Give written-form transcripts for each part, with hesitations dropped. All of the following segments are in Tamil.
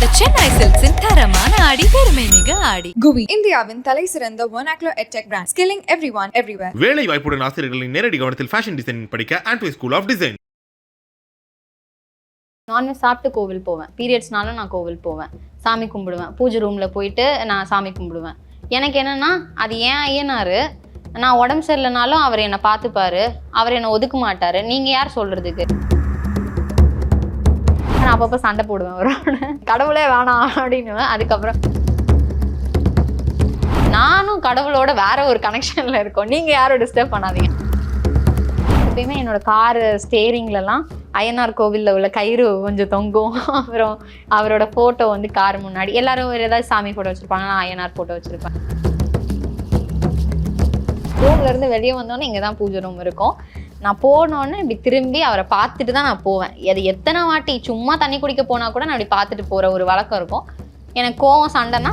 The Chennai Silks in தரமான ஆடி பெருமை மிக ஆடி. குவி இந்தியாவின் தலை சிறந்த vernacular edtech brand, skilling everyone everywhere. வேலை வாய்ப்புடன் ஆசிரியர்களின் நேரடி கவனத்தில் ஃபேஷன் டிசைனிங் படிக்க ஆண்ட்வே ஸ்கூல் ஆஃப் டிசைன். நான்வெஜ் சாப்பிட்டு கோவில் போவேன். பீரியட்ஸ்னாலும் நான் கோவில் போவேன், சாமி கும்பிடுவேன். பூஜை ரூமில் போயிட்டு நான் சாமி கும்பிடுவேன். எனக்கு என்னென்னா அது ஏன் ஐயனார், நான் உடம்பு சரியில்லைனாலும் அவர் என்னை பார்த்துப்பாரு, அவர் என்னை ஒதுக்க மாட்டார். நீங்கள் யார் சொல்கிறதுக்கு? நான் அப்பப்போ சண்டை போடுவேன் அவரோட, கடவுளே வேணாம் அப்படின்னுவேன். அதுக்கப்புறம் நானும் கடவுளோட வேற ஒரு கனெக்ஷனில் இருக்கோம், நீங்கள் யாரும் டிஸ்டர்ப் பண்ணாதீங்க. எப்பயுமே என்னோட காரு ஸ்டேரிங்லலாம் ஐயனார் கோவிலில் உள்ள கயிறு கொஞ்சம் தொங்கும். அப்புறம் அவரோட ஃபோட்டோ வந்து கார் முன்னாடி எல்லாரும் ஒரு ஏதாவது சாமி ஃபோட்டோ வச்சுருப்பாங்க, நான் ஐயனார் ஃபோட்டோ வச்சுருப்பேன். ரூம்லேருந்து வெளியே வந்தோன்னே இங்கே தான் பூஜை ரூம் இருக்கும். நான் போனோன்னே இப்படி திரும்பி அவரை பார்த்துட்டு தான் நான் போவேன். அது எத்தனை வாட்டி சும்மா தண்ணி குடிக்க போனால் கூட நான் அப்படி பார்த்துட்டு போகிற ஒரு வழக்கம் இருக்கும். எனக்கு கோவம் சண்டைன்னா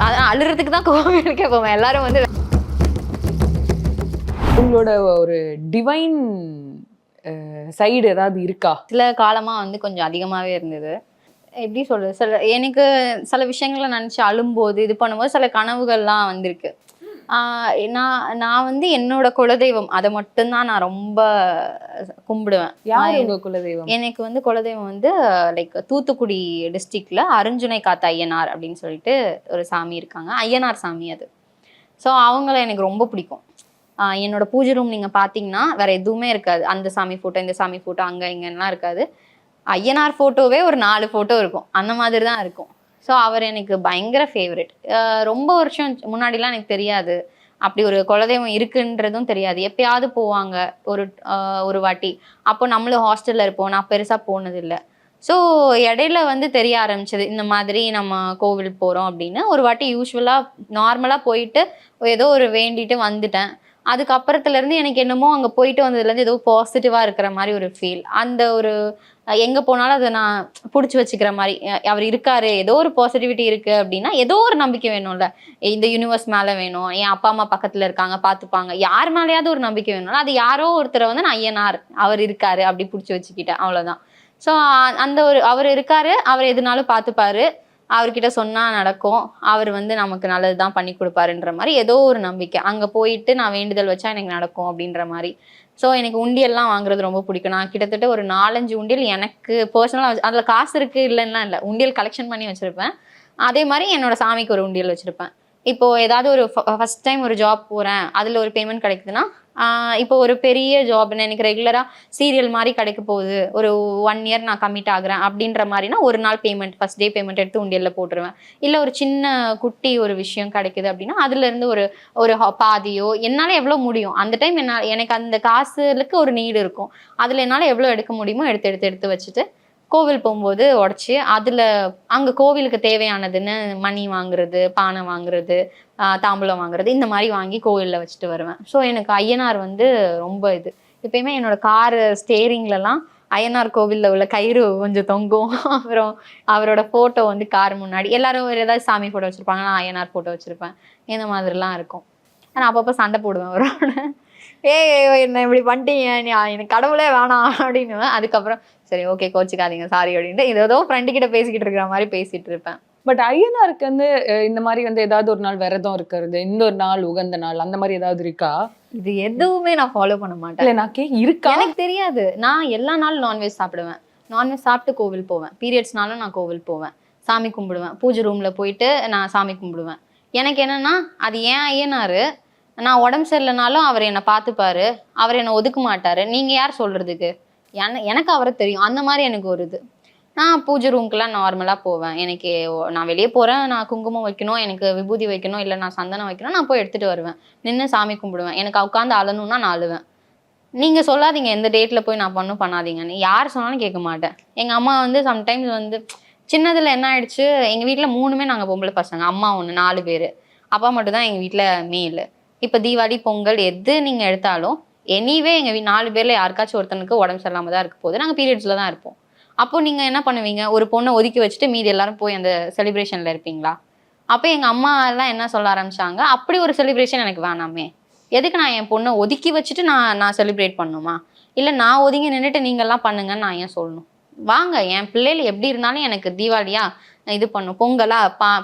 அதான் அழுறதுக்கு தான் கோவிலுக்கே போவேன். எல்லாரும் வந்து உங்களோட ஒரு டிவைன் சைடு ஏதாவது இருக்கா? சில காலமாக வந்து கொஞ்சம் அதிகமாகவே இருந்தது. எப்படி சொல்கிறது, எனக்கு சில விஷயங்களை நினச்சி அழும்போது இது பண்ணும்போது சில கனவுகள்லாம் வந்திருக்கு. நான் வந்து என்னோட குலதெய்வம் அதை மட்டும்தான் நான் ரொம்ப கும்பிடுவேன். யார் உங்க குலதெய்வம்? எனக்கு வந்து குலதெய்வம் வந்து லைக் தூத்துக்குடி டிஸ்ட்ரிக்ட்ல அருஞ்சுனை காத்த ஐயனார் அப்படின்னு சொல்லிட்டு ஒரு சாமி இருக்காங்க, ஐயனார் சாமி அது. ஸோ அவங்கள எனக்கு ரொம்ப பிடிக்கும். என்னோட பூஜை ரூம் நீங்கள் பார்த்தீங்கன்னா வேற எதுவுமே இருக்காது. அந்த சாமி ஃபோட்டோ, இந்த சாமி ஃபோட்டோ, அங்கே இங்கெல்லாம் இருக்காது. ஐயனார் ஃபோட்டோவே ஒரு 4 ஃபோட்டோ இருக்கும், அந்த மாதிரி தான் இருக்கும். ஸோ அவர் எனக்கு பயங்கர ஃபேவரெட். ரொம்ப வருஷம் முன்னாடிலாம் எனக்கு தெரியாது, அப்படி ஒரு குலதெய்வம் இருக்குன்றதும் தெரியாது. எப்பயாவது போவாங்க ஒரு வாட்டி. அப்போ நம்மளும் ஹாஸ்டலில் இருப்போம், நான் பெருசாக போனதில்லை. ஸோ இடையில வந்து தெரிய ஆரம்பிச்சது இந்த மாதிரி நம்ம கோவில் போகிறோம் அப்படின்னு. ஒரு வாட்டி யூஸ்வலாக நார்மலாக போயிட்டு ஏதோ ஒரு வேண்டிட்டு வந்துட்டேன். அதுக்கப்புறத்துலேருந்து எனக்கு என்னமோ அங்கே போயிட்டு வந்ததுலேருந்து ஏதோ பாசிட்டிவாக இருக்கிற மாதிரி ஒரு ஃபீல். அந்த ஒரு எங்கே போனாலும் அதை நான் பிடிச்சி வச்சுக்கிற மாதிரி, அவர் இருக்காரு, ஏதோ ஒரு பாசிட்டிவிட்டி இருக்குது அப்படின்னா ஏதோ ஒரு நம்பிக்கை வேணும்ல. இந்த யூனிவர்ஸ் மேலே வேணும், என் அப்பா அம்மா பக்கத்தில் இருக்காங்க பார்த்துப்பாங்க, யார் மேலேயாவது ஒரு நம்பிக்கை வேணும்ல. அது யாரோ ஒருத்தரை வந்து நான் ஐயனார் அவர் இருக்காரு அப்படி பிடிச்சி வச்சுக்கிட்டேன், அவ்வளோதான். ஸோ அந்த ஒரு அவர் இருக்காரு, அவர் எதுனாலும் பார்த்துப்பாரு, அவர்கிட்ட சொன்னால் நடக்கும், அவர் வந்து நமக்கு நல்லது தான் பண்ணி கொடுப்பாருன்ற மாதிரி ஏதோ ஒரு நம்பிக்கை. அங்கே போயிட்டு நான் வேண்டுதல் வச்சா எனக்கு நடக்கும் அப்படின்ற மாதிரி. ஸோ எனக்கு உண்டியல்லாம் வாங்குறது ரொம்ப பிடிக்கும். நான் கிட்டத்தட்ட ஒரு 4-5 உண்டியல் எனக்கு பர்சனலாக, அதில் காசு இருக்குது இல்லைன்னா இல்லை, உண்டியல் கலெக்ஷன் பண்ணி வச்சுருப்பேன். அதே மாதிரி என்னோட சாமிக்கு ஒரு உண்டியல் வச்சுருப்பேன். இப்போது ஏதாவது ஒரு ஃபஸ்ட் டைம் ஒரு ஜாப் போகிறேன், அதில் ஒரு பேமெண்ட் கிடைக்குதுன்னா, இப்போ ஒரு பெரிய ஜாப்னு எனக்கு ரெகுலராக சீரியல் மாதிரி கிடைக்க போகுது, ஒரு 1 இயர் நான் கமிட் ஆகுறேன் அப்படின்ற மாதிரினா ஒரு நாள் பேமெண்ட், ஃபஸ்ட் டே பேமெண்ட் எடுத்து உண்டியலில் போட்டுருவேன். இல்லை ஒரு சின்ன குட்டி ஒரு விஷயம் கிடைக்குது அப்படின்னா அதுலேருந்து ஒரு பாதியோ என்னால் எவ்வளோ முடியும் அந்த டைம், எனக்கு அந்த காசுக்கு ஒரு நீடு இருக்கும், அதில் என்னால் எவ்வளோ எடுக்க முடியுமோ எடுத்து வச்சுட்டு கோவில் போகும்போது உடச்சி அதில் அங்கே கோவிலுக்கு தேவையானதுன்னு மணி வாங்குறது, பானை வாங்குறது, தாம்பூலம் வாங்குறது, இந்த மாதிரி வாங்கி கோவிலில் வச்சுட்டு வருவேன். ஸோ எனக்கு ஐயனார் வந்து ரொம்ப இது. எப்பயுமே என்னோட காரு ஸ்டேரிங்லலாம் ஐயனார் கோவிலில் உள்ள கயிறு கொஞ்சம் தொங்கும். அப்புறம் அவரோட ஃபோட்டோ வந்து கார் முன்னாடி எல்லாரும் ஒரு ஏதாவது சாமி ஃபோட்டோ வச்சுருப்பாங்க, நான் ஐயனார் ஃபோட்டோ வச்சுருப்பேன், இந்த மாதிரிலாம் இருக்கும். ஆனால் அப்பப்போ சண்டை போடுவேன் அவரோட, என்ன இப்படி பண்ணிட்டீங்க, எனக்கு கடவுளே வேணாம் அப்படின்னுவேன். அதுக்கப்புறம் சரி ஓகே கோச்சிக்காதீங்க சாரி அப்படின்ட்டு ஏதோ ஃப்ரெண்டு கிட்ட பேசிக்கிட்டு இருக்கிற மாதிரி பேசிட்டு இருப்பேன். பட் ஐயனாருக்கு வந்து இந்த மாதிரி வந்து ஏதாவது ஒரு நாள் விரதம் இருக்கிறது, இந்த ஒரு நாள் உகந்த நாள், அந்த மாதிரி ஏதாவது இருக்கா? இது எதுவுமே நான் ஃபாலோ பண்ண மாட்டேன். இல்லை நான் இருக்கா எனக்கு தெரியாது. நான் எல்லா நாளும் நான்வெஜ் சாப்பிடுவேன், நான்வெஜ் சாப்பிட்டு கோவில் போவேன். பீரியட்ஸ்னாலும் நான் கோவில் போவேன், சாமி கும்பிடுவேன். பூஜை ரூமில் போயிட்டு நான் சாமி கும்பிடுவேன். எனக்கு என்னென்னா அது ஏன் ஐயனார், நான் உடம்பு சரியில்லைனாலும் அவர் என்னை பார்த்துப்பாரு, அவர் என்னை ஒதுக்க மாட்டார். நீங்கள் யார் சொல்கிறதுக்கு? எனக்கு அவரை தெரியும், அந்த மாதிரி எனக்கு ஒரு இது. நான் பூஜை ரூம்க்கெலாம் நார்மலாக போவேன். எனக்கு நான் வெளியே போகிறேன், நான் குங்குமம் வைக்கணும், எனக்கு விபூதி வைக்கணும், இல்லை நான் சந்தனம் வைக்கணும், நான் போய் எடுத்துகிட்டு வருவேன், நின்று சாமி கும்பிடுவேன். எனக்கு உட்காந்து அழணுன்னா நான் அழுவேன். நீங்கள் சொல்லாதீங்க எந்த டேட்டில் போய் நான் பண்ணாதீங்கன்னு, யார் சொன்னாலும் கேட்க மாட்டேன். எங்கள் அம்மா வந்து சம்டைம்ஸ் வந்து சின்னதில் என்ன ஆயிடுச்சு, எங்கள் வீட்டில் 3மே நாங்கள் பொம்பளை பசங்க, அம்மா 1, 4 பேர், அப்பா மட்டும் தான் எங்கள் வீட்டில் மேல். இப்போ தீபாவளி பொங்கல் எது நீங்கள் எடுத்தாலும் எனிவே எங்கள் 4 பேரில் யாருக்காச்சும் ஒருத்தனுக்கு உடம்பு சரியில்லாமல் தான் இருக்க போகுது, நாங்கள் பீரியட்ஸில் தான் இருப்போம். அப்போ நீங்கள் என்ன பண்ணுவீங்க, ஒரு பொண்ணை ஒதுக்கி வச்சுட்டு மீதி எல்லாரும் போய் அந்த செலிப்ரேஷனில் இருப்பீங்களா? அப்போ எங்கள் அம்மா எல்லாம் என்ன சொல்ல ஆரம்பிச்சாங்க, அப்படி ஒரு செலிப்ரேஷன் எனக்கு வேணாமே, எதுக்கு நான் என் பொண்ணை ஒதுக்கி வச்சுட்டு நான் செலிப்ரேட் பண்ணணுமா? இல்லை நான் ஒதுங்கி நின்றுட்டு நீங்கள்லாம் பண்ணுங்கன்னு நான் ஏன் சொல்லணும்? வாங்க, என் பிள்ளைகள் எப்படி இருந்தாலும் எனக்கு தீபாவளியா இது பண்ணும், பொங்கலா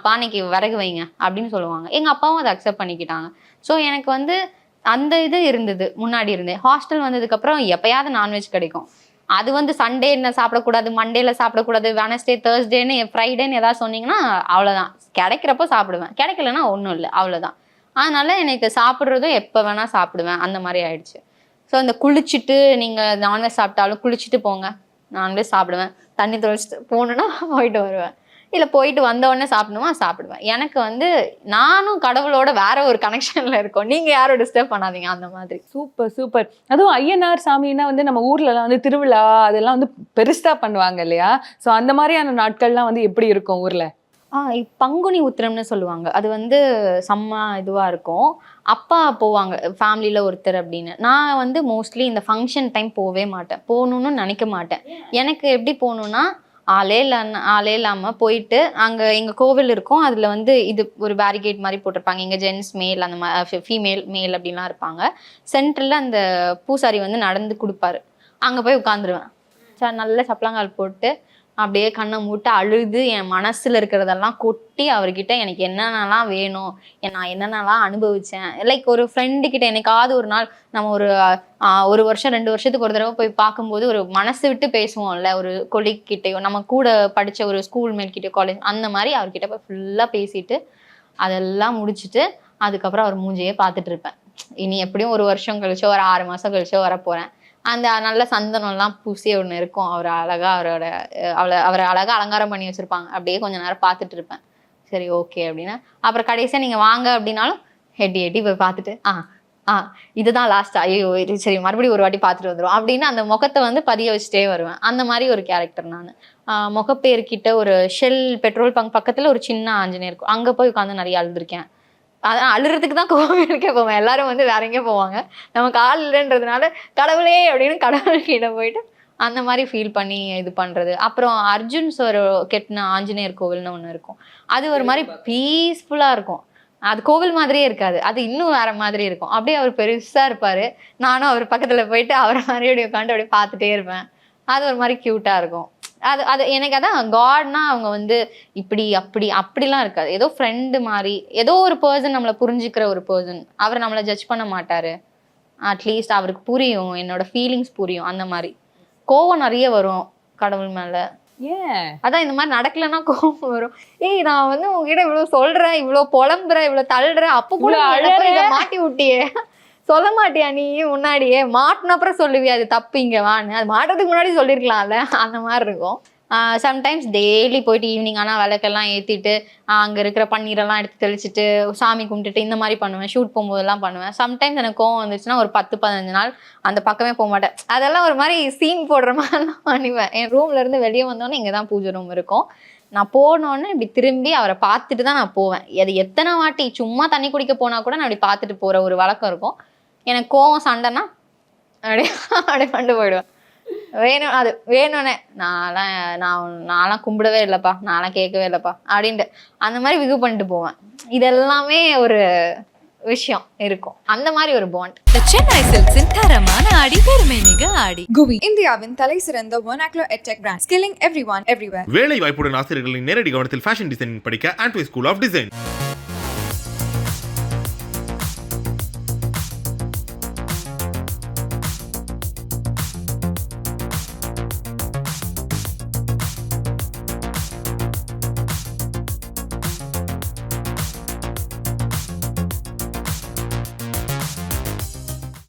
பானைக்கு விறகு வைங்க அப்படின்னு சொல்லுவாங்க. எங்கள் அப்பாவும் அதை அக்செப்ட் பண்ணிக்கிட்டாங்க. ஸோ எனக்கு வந்து அந்த இது இருந்தது. முன்னாடி இருந்தேன். ஹாஸ்டல் வந்ததுக்கப்புறம் எப்பயாவது நான்வெஜ் கிடைக்கும். அது வந்து சண்டே என்ன சாப்பிடக்கூடாது, மண்டேல சாப்பிடக்கூடாது, வெனஸ்டே, தேர்ஸ்டேன்னு, ஃப்ரைடேன்னு ஏதாவது சொன்னீங்கன்னா அவ்வளோதான். கிடைக்கிறப்போ சாப்பிடுவேன், கிடைக்கலன்னா ஒன்றும் இல்லை, அவ்வளோதான். அதனால எனக்கு சாப்பிட்றதும் எப்போ வேணால் சாப்பிடுவேன், அந்த மாதிரி ஆயிடுச்சு. ஸோ இந்த குளிச்சுட்டு நீங்கள் நான்வெஜ் சாப்பிட்டாலும் குளிச்சுட்டு போங்க, நான்வெஜ் சாப்பிடுவேன். தண்ணி தொலைச்சிட்டு போகணுன்னா போயிட்டு வருவேன். இல்லை போயிட்டு வந்த உடனே சாப்பிடணுமா சாப்பிடுவேன். எனக்கு வந்து நானும் கடவுளோட வேற ஒரு கனெக்ஷன்ல இருக்கோம். நீங்க யாரும் டிஸ்டர்ப் பண்ணாதீங்க, அந்த மாதிரி. Super super. அதுவும் ஐயனார் சாமின்னா வந்து நம்ம ஊர்லலாம் வந்து திருவிழா அதெல்லாம் வந்து பெருசா பண்ணுவாங்க இல்லையா? ஸோ அந்த மாதிரியான நாட்கள்லாம் வந்து எப்படி இருக்கும் ஊர்ல? பங்குனி உத்திரம்னு சொல்லுவாங்க. அது வந்து செம்ம இதுவாக இருக்கும். அப்பா போவாங்க ஃபேமிலியில் ஒருத்தர் அப்படின்னு. நான் வந்து மோஸ்ட்லி இந்த ஃபங்க்ஷன் டைம் போகவே மாட்டேன், போகணுன்னு நினைக்க மாட்டேன். எனக்கு எப்படி போகணுன்னா ஆளே இல்லாமல் போயிட்டு அங்கே எங்கள் கோவில் இருக்கும், அதில் வந்து இது ஒரு பேரிகேட் மாதிரி போட்டிருப்பாங்க. இங்கே ஜென்ஸ் மேல் அந்த மாதிரி ஃபீமேல் மேல் அப்படின்லாம் இருப்பாங்க. சென்டரில் அந்த பூசாரி வந்து நடந்து கொடுப்பாரு. அங்கே போய் உட்காந்துருவேன். நல்ல சப்பளங்கால் போட்டு அப்படியே கண்ணை மூட்டு அழுது என் மனசில் இருக்கிறதெல்லாம் கொட்டி அவர்கிட்ட எனக்கு என்னென்னலாம் வேணும், நான் என்னென்னலாம் அனுபவித்தேன், லைக் ஒரு ஃப்ரெண்டுக்கிட்ட என்னைக்காவது ஒரு நாள் நம்ம ஒரு வருஷம் 2 வருஷத்துக்கு ஒரு தடவை போய் பார்க்கும்போது ஒரு மனசு விட்டு பேசுவோம்ல, ஒரு கொலிக்கிட்டையோ நம்ம கூட படித்த ஒரு ஸ்கூல் மேட்கிட்டயோ காலேஜ், அந்த மாதிரி அவர்கிட்ட போய் ஃபுல்லாக பேசிட்டு அதெல்லாம் முடிச்சுட்டு அதுக்கப்புறம் அவர் மூஞ்சியே பார்த்துட்டு இருப்பேன். இனி எப்படியும் 1 வருஷம் கழிச்சோ ஒரு 6 மாதம் கழிச்சோ வரப்போகிறேன். அந்த நல்ல சந்தனம்லாம் பூசி ஒன்று இருக்கும், அவர் அழகாக அவரை அழகாக அலங்காரம் பண்ணி வச்சுருப்பாங்க. அப்படியே கொஞ்சம் நேரம் பார்த்துட்டு இருப்பேன். சரி ஓகே அப்படின்னா அப்புறம் கடைசியாக நீங்கள் வாங்க அப்படின்னாலும் எட்டி போய் பார்த்துட்டு இதுதான் லாஸ்ட்டா, ஐயோ சரி மறுபடியும் ஒரு வாட்டி பார்த்துட்டு வந்துடும் அப்படின்னு அந்த முகத்தை வந்து பதிய வச்சுட்டே வருவேன். அந்த மாதிரி ஒரு கேரக்டர் நான். முகப்பேர்கிட்ட ஒரு ஷெல் பெட்ரோல் பங்க் பக்கத்தில் ஒரு சின்ன ஆஞ்சநேயர் இருக்கும், அங்கே போய் உட்காந்து நிறைய அழுதுருக்கேன். அதான் அழுறதுக்கு தான் கோவிலுக்கே போவேன். எல்லாரும் வந்து வேற எங்கேயும் போவாங்க, நமக்கு ஆள் இல்லைன்றதுனால கடவுளே அப்படின்னு கடவுள்கிட்ட போயிட்டு அந்த மாதிரி ஃபீல் பண்ணி இது பண்ணுறது. அப்புறம் அர்ஜுன் சார் கெட்டின ஆஞ்சநேயர் கோவில்னு ஒன்று இருக்கும். அது ஒரு மாதிரி பீஸ்ஃபுல்லாக இருக்கும். அது கோவில் மாதிரியே இருக்காது, அது இன்னும் வேற மாதிரி இருக்கும். அப்படியே அவர் பெருசாக இருப்பார், நானும் அவர் பக்கத்தில் போயிட்டு அவரை மறுபடியும் உட்காந்து அப்படியே பார்த்துட்டே இருப்பேன். அது ஒரு மாதிரி க்யூட்டாக இருக்கும். அது எனக்கு அதான் காட்னா அவங்க வந்து இப்படி அப்படிலாம் இருக்காது. ஏதோ ஃப்ரெண்டு மாதிரி, ஏதோ ஒரு பர்சன் நம்மளை புரிஞ்சுக்கிற ஒரு பர்சன். அவர் நம்மளை ஜட்ஜ் பண்ண மாட்டாரு, அட்லீஸ்ட் அவருக்கு புரியும், என்னோட ஃபீலிங்ஸ் புரியும். அந்த மாதிரி கோவம் நிறைய வரும் கடவுள் மேல. அதான் இந்த மாதிரி நடக்கலன்னா கோவம் வரும். நான் வந்து உங்ககிட்ட இவ்வளவு சொல்றேன், இவ்வளவு புலம்புறேன், இவ்வளவு தள்ளுறேன், அப்ப கூட இதை மாட்டி விட்டியே, சொல்ல மாட்டியா நீ முன்னாடியே, மாட்டின அப்புறம் சொல்லுவியா அது தப்பு இங்கே வான்னு, அது மாட்டுறதுக்கு முன்னாடி சொல்லியிருக்கலாம்ல, அந்த மாதிரி இருக்கும். சம்டைம்ஸ் டெய்லி போயிட்டு ஈவினிங் ஆனால் விளக்கெல்லாம் ஏற்றிட்டு அங்கே இருக்கிற பன்னீரெல்லாம் எடுத்து தெளிச்சுட்டு சாமி கும்பிட்டுட்டு இந்த மாதிரி பண்ணுவேன். ஷூட் போகும்போதெல்லாம் பண்ணுவேன். சம்டைம்ஸ் எனக்கு கோவம் வந்துச்சுன்னா ஒரு 10-15 நாள் அந்த பக்கமே போக மாட்டேன். அதெல்லாம் ஒரு மாதிரி சீன் போடுற மாதிரிலாம் பண்ணுவேன். என் ரூம்லேருந்து வெளியே வந்தோன்னே இங்கே தான் பூஜை ரூம் இருக்கும். நான் போனோன்னு இப்படி திரும்பி அவரை பார்த்துட்டு தான் நான் போவேன். அது எத்தனை வாட்டி சும்மா தண்ணி குடிக்க போனால் கூட நான் அப்படி பார்த்துட்டு போகிற ஒரு வழக்கம் இருக்கும். எனக்கு கோவம் சண்டைன்னா அப்படியே பண்ணிட்டு போயிடுவேன். வேணும் அது வேணும்னே நான்லாம் கும்பிடவே இல்லைப்பா, நான்லாம் கேட்கவே இல்லைப்பா அப்படின்ட்டு அந்த மாதிரி விகு பண்ணிட்டு போவேன். இதெல்லாமே ஒரு விஷயம் இருக்கும், அந்த மாதிரி ஒரு பாண்ட். சென்னை சில்க்ஸின் தரமான ஆடி பெருமை மிக ஆடி. குவி இந்தியாவின் தலை சிறந்த vernacular edtech brand, skilling everyone everywhere. வேலை வாய்ப்புடன் ஆசிரியர்களின் நேரடி கவனத்தில் ஃபேஷன் டிசைனிங் படிக்க ஆண்ட்வே ஸ்கூல் ஆஃப் டிசைன்.